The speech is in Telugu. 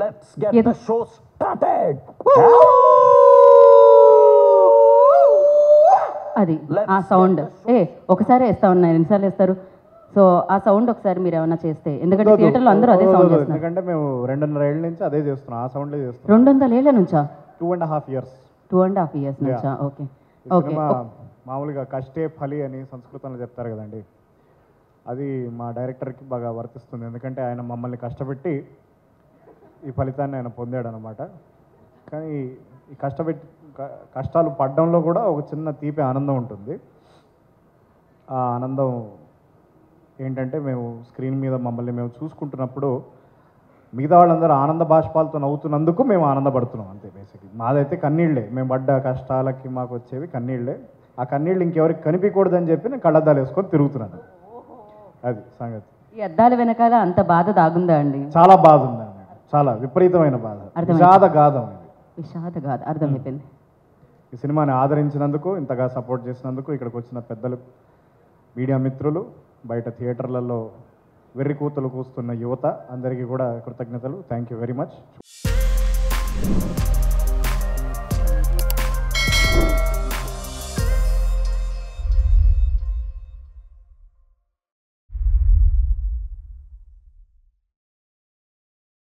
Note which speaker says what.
Speaker 1: Let's get the show started.
Speaker 2: అది ఆ సౌండ్ ఒకసారి వేస్తా ఉన్నారు, ఎన్నిసార్లు వేస్తారు? సో ఆ సౌండ్ ఒకసారి మీరు ఏమైనా చేస్తే, ఎందుకంటే థియేటర్లో అందరూ అదే సౌండ్ చేస్తున్నారు.
Speaker 3: ఎందుకంటే మేము 2.5 ఏళ్ళ నుంచి అదే చేస్తున్నాం, ఆ సౌండ్లే చేస్తున్నాం.
Speaker 2: 200 ఏళ్ళ నుంచా?
Speaker 3: 2.5 years.
Speaker 2: 2.5 years నుంచా? Okay okay.
Speaker 3: మామూలుగా కష్టే ఫలి అని సంస్కృతంలో చెప్తారు కదండి, అది మా డైరెక్టర్కి బాగా వర్తిస్తుంది. ఎందుకంటే ఆయన మమ్మల్ని కష్టపెట్టి ఈ ఫలితాన్ని ఆయన పొందాడు అనమాట. కానీ ఈ కష్టాలు పడడంలో కూడా ఒక చిన్న తీపి ఆనందం ఉంటుంది. ఆ ఆనందం ఏంటంటే, మేము స్క్రీన్ మీద మమ్మల్ని మేము చూసుకుంటున్నప్పుడు మిగతా వాళ్ళందరూ ఆనంద బాష్పాలతో నవ్వుతున్నందుకు మేము ఆనందపడుతున్నాం అంతే. బేసిక్లీ మాదైతే కన్నీళ్ళే, మేము పడ్డ కష్టాలకి మాకు వచ్చేవి కన్నీళ్ళే. ఆ కన్నీళ్ళు ఇంకెవరికి కనిపించకూడదని చెప్పి నేను కళ్ళద్దాలు వేసుకొని తిరుగుతున్నాను. అది సంగతి.
Speaker 2: ఈ అద్దాల వెనకాల అంత బాధ దాగుందా అండి?
Speaker 3: చాలా బాధ ఉందండి, చాలా విపరీతమైన బాధ, విషాదగాథం.
Speaker 2: విషాదగాథ, అర్థమైపోయింది.
Speaker 3: ఈ సినిమాని ఆదరించినందుకు, ఇంతగా సపోర్ట్ చేసినందుకు, ఇక్కడికి వచ్చిన పెద్దలు, మీడియా మిత్రులు, బయట థియేటర్లలో వెర్రి కూతలు కూస్తున్న యువత అందరికీ కూడా కృతజ్ఞతలు. Thank you very much.